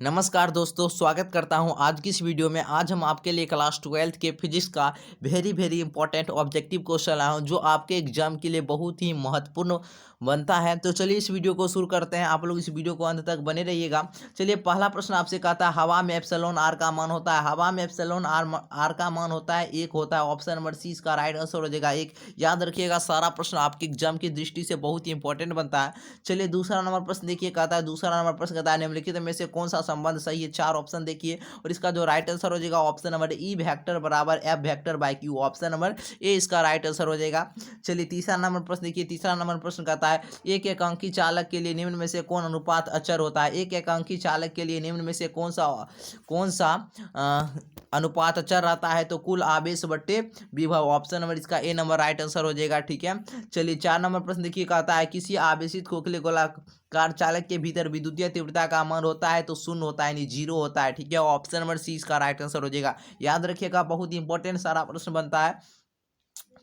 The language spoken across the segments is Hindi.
नमस्कार दोस्तों, स्वागत करता हूं आज की इस वीडियो में। आज हम आपके लिए क्लास 12th के फिजिक्स का वेरी इंपॉर्टेंट ऑब्जेक्टिव क्वेश्चन लाया हूं जो आपके एग्जाम के लिए बहुत ही महत्वपूर्ण बनता है। तो चलिए इस वीडियो को शुरू करते हैं। आप लोग इस वीडियो को अंत तक बने रहिएगा। चलिए पहला प्रश्न आपसे कहता है हवा में एप्सिलॉन आर का मान होता है। हवा में एप्सिलॉन आर का मान होता है एक होता है। ऑप्शन नंबर सी इसका राइट आंसर हो जाएगा एक। याद रखिएगा, सारा प्रश्न आपके एग्जाम की दृष्टि से बहुत ही इंपॉर्टेंट बनता है। चलिए दूसरा नंबर प्रश्न देखिए, कहता है दूसरा नंबर प्रश्न कहता है निम्नलिखित में से कौन सा संबंध सही है। चार ऑप्शन देखिए और इसका जो राइट आंसर हो जाएगा ऑप्शन नंबर ई वेक्टर बराबर F vector by Q. Option number A इसका राइट आंसर हो जाएगा। चलिए तीसरा नंबर प्रश्न देखिए। तीसरा नंबर प्रश्न कहता है एक एकांकी चालक के लिए निम्न में से कौन अनुपात अचर होता है। एक एकांकी चालक के लिए निम्न में से कौन सा अनुपात अचर रहता है। तो कुल आवेश बट्टे विभव। ऑप्शन नंबर इसका ए नंबर राइट आंसर हो जाएगा। ठीक है, चलिए चार नंबर प्रश्न देखिए, कहता है किसी आवेशित खोखले गोलाकार चालक के भीतर विद्युतीय तीव्रता का मान होता है तो शून्य होता है, यानी जीरो होता है। ठीक है, ऑप्शन नंबर सी इसका राइट आंसर हो जाएगा। याद रखिएगा, बहुत इंपॉर्टेंट सारा प्रश्न बनता है।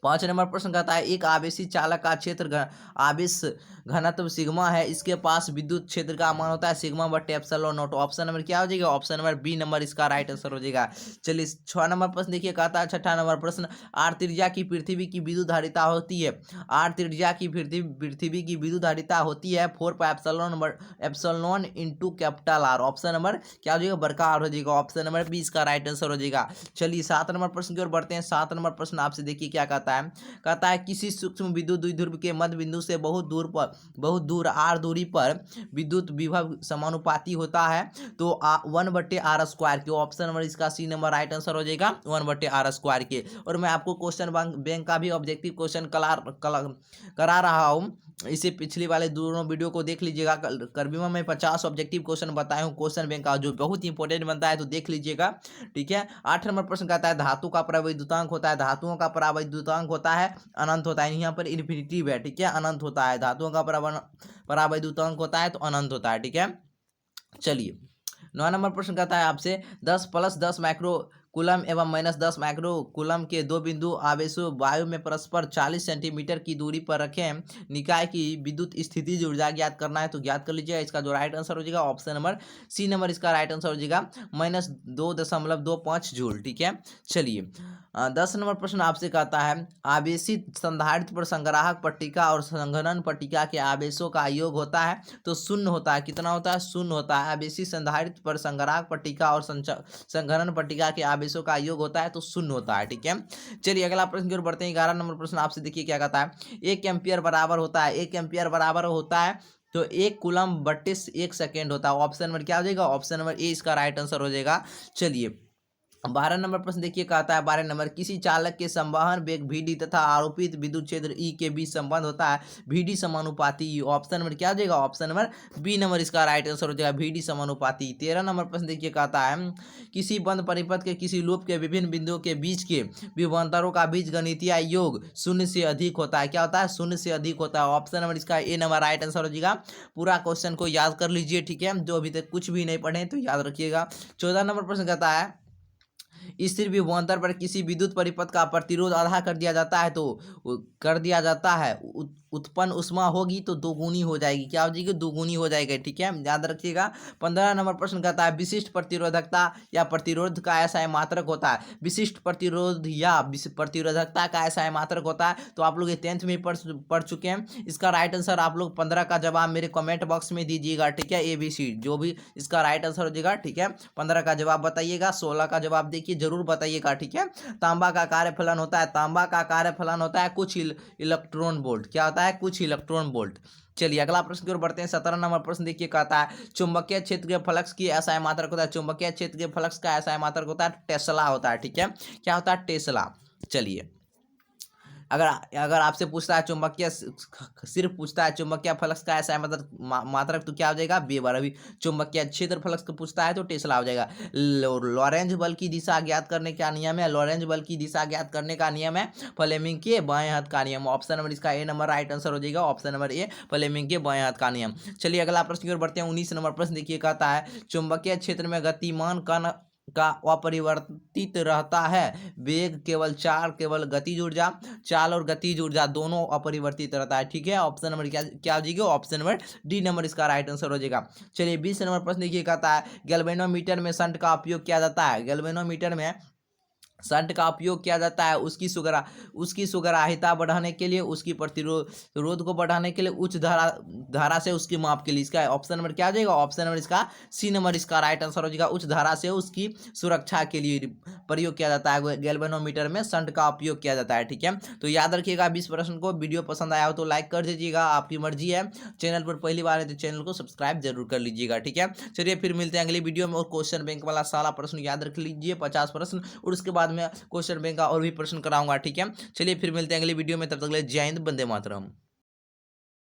पांच नंबर प्रश्न कहता है एक आवेशित चालक का क्षेत्र आवेश घनत्व सिग्मा है। इसके पास विद्युत क्षेत्र का मान होता है सिग्मा बटे एप्सिलॉन नॉट। ऑप्शन नंबर क्या हो जाएगा, ऑप्शन नंबर बी नंबर इसका राइट आंसर हो जाएगा। चलिए छह नंबर प्रश्न देखिए, कहता है छठा नंबर प्रश्न आर त्रिज्या की पृथ्वी की विद्युत धारिता होती है। आर त्रिज्या की पृथ्वी की विद्युत धारिता होती है 4 epsilon into capital R. Option number क्या हो जाएगा, बड़का आर हो जाएगा। ऑप्शन नंबर बी इसका राइट आंसर हो जाएगा। चलिए सात नंबर प्रश्न की ओर बढ़ते हैं। सात नंबर प्रश्न आपसे देखिए क्या कहता है किसी सूक्ष्म विद्युत द्विध्रुव के मध्य बिंदु से बहुत दूर आर दूरी पर विद्युत विभव समानुपाती होता है तो 1/r² के। ऑप्शन नंबर इसका सी नंबर राइट आंसर हो जाएगा 1/r² के। और मैं आपको क्वेश्चन बैंक का भी ऑब्जेक्टिव क्वेश्चन करा रहा हूँ। इसे पिछली वाले दोनों वीडियो को देख लीजिएगा। कर्बिमा में 50 ऑब्जेक्टिव क्वेश्चन बताया हूँ क्वेश्चन बैंक का, जो बहुत इंपॉर्टेंट बनता है, तो देख लीजिएगा। ठीक है, आठ नंबर प्रश्न कहता है धातु का परावैद्युतांक होता है। धातुओं का परावैद्युतांक होता है अनंत होता है, यहाँ पर इन्फिनिटिव है। ठीक है, अनंत होता है। धातुओं का परावैद्युतांक होता है तो अनंत होता है। ठीक है, चलिए नौ नंबर प्रश्न कहता है आपसे 10 + 10 माइक्रो कूलम एवं -10 माइक्रो कूलम के दो बिंदु आवेशों वायु में परस्पर 40 सेंटीमीटर की दूरी पर रखें। निकाय की विद्युत स्थिति ऊर्जा ज्ञात करना है तो ज्ञात कर लीजिएगा। इसका जो राइट आंसर हो जाएगा ऑप्शन नंबर सी नंबर इसका राइट आंसर हो जाएगा -2.25 जूल। ठीक है, चलिए 10 नंबर प्रश्न आपसे कहता है आवेशित संधारित्र पर संग्राहक पट्टिका और संघनन पट्टिका के आवेशों का योग होता है तो शून्य होता है। कितना होता है, शून्य होता है। आवेशित संधारित्र पर संग्राहक पट्टिका और संघनन पट्टिका के आवेशों का योग होता है तो शून्य होता है। ठीक है, चलिए अगला प्रश्न की ओर बढ़ते हैं। 11 नंबर प्रश्न आपसे देखिए क्या कहता है 1 एम्पियर बराबर होता है। 1 एम्पियर बराबर होता है तो 1 कूलम बट्टे 1 सेकेंड होता है। ऑप्शन नंबर क्या हो जाएगा, ऑप्शन नंबर ए इसका राइट आंसर हो जाएगा। चलिए 12 नंबर प्रश्न देखिए कहता है 12 नंबर किसी चालक के संवहन वेग VD तथा आरोपित विद्युत क्षेत्र E के बीच संबंध होता है VD समानुपाती E। ऑप्शन नंबर क्या हो जाएगा, ऑप्शन नंबर बी नंबर इसका राइट आंसर हो जाएगा VD समानुपाती। 13 नंबर प्रश्न देखिए कहता है किसी बंद परिपथ के किसी लूप के विभिन्न बिंदुओं के बीच के विभवांतरों का बीजगणितीय योग शून्य से अधिक होता है। क्या होता है, शून्य से अधिक होता है। ऑप्शन नंबर इसका ए नंबर राइट आंसर हो जाएगा। पूरा क्वेश्चन को याद कर लीजिए। ठीक है, जो अभी तक कुछ भी नहीं पढ़े तो याद रखिएगा। 14 नंबर प्रश्न कहता है स्थिर विभवांतर पर किसी विद्युत परिपथ का प्रतिरोध आधा कर दिया जाता है तो उत्पन्न उष्मा होगी तो दोगुनी हो जाएगी। क्या हो जाएगी, दोगुनी हो जाएगी। ठीक है, याद रखिएगा। 15 नंबर प्रश्न कहता है विशिष्ट प्रतिरोधकता या प्रतिरोध का ऐसा मात्रक होता है। विशिष्ट प्रतिरोध या प्रतिरोधकता का ऐसा मात्रक होता है तो आप लोग ये 10th में पढ़ चुके हैं। इसका राइट आंसर आप लोग 15 का जवाब मेरे कमेंट बॉक्स में दीजिएगा। ठीक है, ABC जो भी इसका राइट आंसर हो जाएगा। ठीक है, 15 का जवाब बताइएगा, 16 का जवाब देखिए जरूर बताइएगा। ठीक है, तांबा का कार्यफलन होता है, तांबा का कार्यफलन होता है कुछ इलेक्ट्रॉन वोल्ट। क्या होता है, कुछ इलेक्ट्रॉन वोल्ट। चलिए अगला प्रश्न की ओर बढ़ते हैं। 17 नंबर प्रश्न देखिए कहता है चुंबकीय क्षेत्र के फ्लक्स की ऐसा मात्रक होता है। चुंबकीय क्षेत्र के फ्लक्स का ऐसा मात्रक होता है टेस्ला होता है। ठीक है, क्या होता है, टेस्ला। चलिए अगर आपसे पूछता है चुंबकीय सिर्फ पूछता है चुंबकीय फ्लक्स का ऐसा मात्रक तो क्या हो जाएगा, वेबर। अभी चुंबकीय क्षेत्र फ्लक्स को पूछता है तो टेस्ला हो जाएगा। लॉरेंज बल की दिशा ज्ञात करने का नियम है। लॉरेंज बल की दिशा ज्ञात करने का नियम है फ्लेमिंग के बाएं हाथ का नियम। ऑप्शन नंबर इसका ए नंबर राइट आंसर हो जाएगा। ऑप्शन नंबर ए फ्लेमिंग के बाएं हाथ का नियम। चलिए अगला प्रश्न की ओर बढ़ते हैं। 19 नंबर प्रश्न देखिए कहता है चुंबकीय क्षेत्र में गतिमान कण का अपरिवर्तित रहता है। वेग केवल गतिज ऊर्जा, चाल और गतिज ऊर्जा दोनों अपरिवर्तित रहता है। ठीक है, ऑप्शन नंबर क्या क्या हो जाएगा, ऑप्शन नंबर डी नंबर इसका राइट आंसर हो जाएगा। चलिए 20 नंबर प्रश्न देखिए, कहता है गैल्वेनोमीटर में शंट का उपयोग किया जाता है। गैल्वेनोमीटर में शंट का उपयोग किया जाता है उसकी सुग्राहिता बढ़ाने के लिए, उसकी प्रतिरोध को बढ़ाने के लिए, उच्च धारा से उसकी माप के लिए। इसका ऑप्शन नंबर क्या आ जाएगा, ऑप्शन नंबर इसका सी नंबर इसका राइट आंसर हो जाएगा। उच्च धारा से उसकी सुरक्षा के लिए प्रयोग किया जाता है, गैल्वेनोमीटर में शंट का उपयोग किया जाता है। ठीक है, तो याद रखिएगा 20 प्रश्न को। वीडियो पसंद आया हो तो लाइक कर दीजिएगा, आपकी मर्जी है। चैनल पर पहली बार है तो चैनल को सब्सक्राइब जरूर कर लीजिएगा। ठीक है, चलिए फिर मिलते हैं अगली वीडियो में। और क्वेश्चन बैंक वाला सारा प्रश्न याद रख लीजिए, 50 प्रश्न, और उसके बाद में क्वेश्चन बैंक का और भी प्रश्न कराऊंगा। ठीक है, चलिए फिर मिलते हैं अगली वीडियो में, तब तक के लिए जय हिंद, वंदे मातरम।